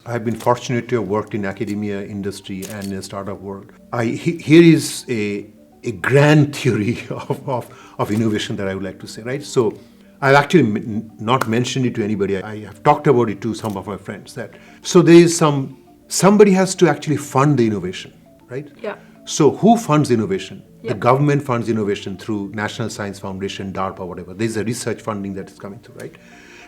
I've been fortunate to have worked in academia, industry, and in the startup world. Here is a grand theory of innovation that I would like to say, right? So I've actually not mentioned it to anybody. I have talked about it to some of my friends. So there is somebody has to actually fund the innovation, right? Yeah. So who funds innovation? Yeah. The government funds innovation through National Science Foundation, DARPA, whatever. There's a research funding that is coming through, right?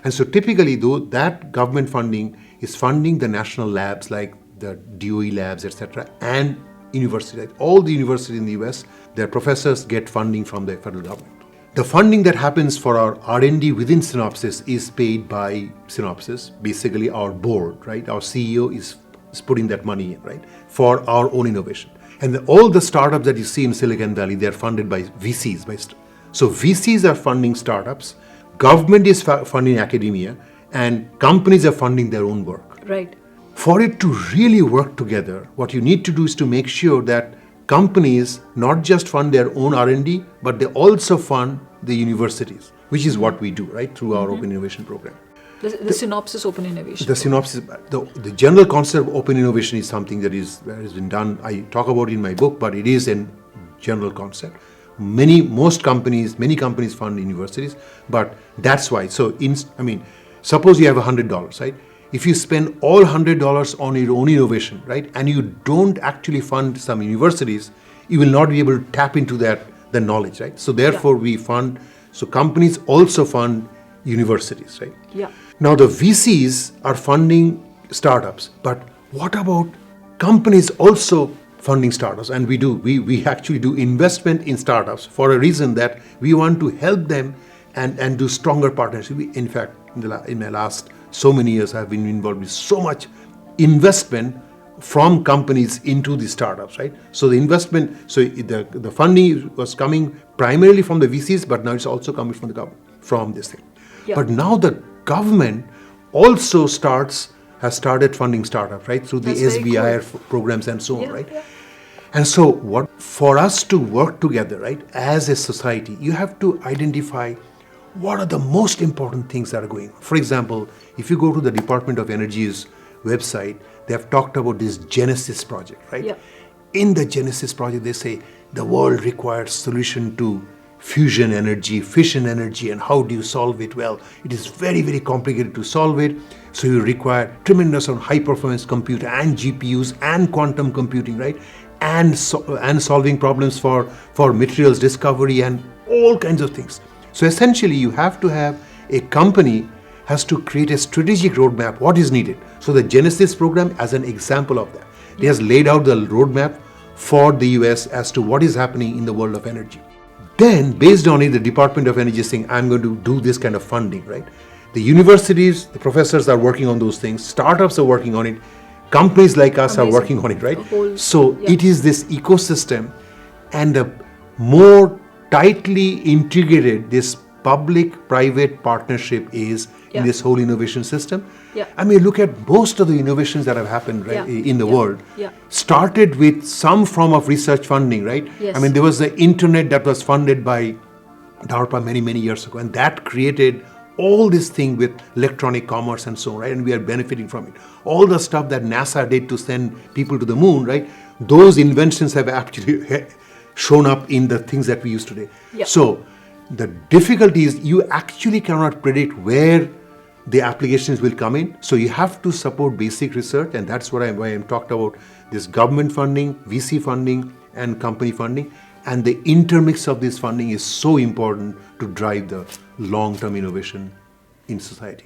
And so typically, though, that government funding is funding the national labs like the DOE labs, etc., and universities. All the universities in the US, their professors get funding from the federal government. The funding that happens for our R&D within Synopsys is paid by Synopsys, basically our board, right? Our CEO is putting that money in, right, for our own innovation. And all the startups that you see in Silicon Valley, they're funded by VCs. So VCs are funding startups, government is funding academia, and companies are funding their own work. Right. For it to really work together, what you need to do is to make sure that companies not just fund their own R&D, but they also fund the universities, which is what we do, right, through our Open Innovation Program. The Synopsys Open Innovation. The Synopsys, the general concept of open innovation is something that has been done. I talk about it in my book, but it is a general concept. Many companies fund universities, but that's why. So, suppose you have $100, right? If you spend all $100 on your own innovation, right, and you don't actually fund some universities, you will not be able to tap into the knowledge, right? So therefore, companies also fund universities, right? Yeah. Now the VCs are funding startups, but what about companies also funding startups? And we actually do investment in startups for a reason that we want to help them and do stronger partnerships. In fact, in my last so many years, I've been involved with so much investment from companies into the startups, right? So the the funding was coming primarily from the VCs, but now it's also coming from the government, from this thing. Yeah. But now the government also has started funding startups, right? Through the SBI programs and so on, right? Yeah. And so for us to work together, right, as a society, you have to identify what are the most important things that are going on. For example, if you go to the Department of Energy's website, they have talked about this Genesis project, right? Yeah. In the Genesis project, they say the world requires solution to fusion energy, fission energy, and how do you solve it? Well, it is very, very complicated to solve it. So you require tremendous on high performance compute and GPUs and quantum computing, right? And solving problems for materials discovery and all kinds of things. So essentially, you have to have a company has to create a strategic roadmap, what is needed. So the Genesis program as an example of that. It has laid out the roadmap for the US as to what is happening in the world of energy. Then, based on it, the Department of Energy is saying, I'm going to do this kind of funding, right? The universities, the professors are working on those things, startups are working on it, companies like us are working on it, right? It is this ecosystem, and the more tightly integrated this public-private partnership is in this whole innovation system. Yeah. I mean, look at most of the innovations that have happened in the world. Yeah. Started with some form of research funding, right? Yes. I mean, there was the internet that was funded by DARPA many, many years ago, and that created all this thing with electronic commerce and so on, right? And we are benefiting from it. All the stuff that NASA did to send people to the moon, right? Those inventions have actually shown up in the things that we use today. Yeah. So the difficulty is you actually cannot predict where the applications will come in. So you have to support basic research, and that's why I'm talked about this government funding, VC funding, and company funding. And the intermix of this funding is so important to drive the long-term innovation in society.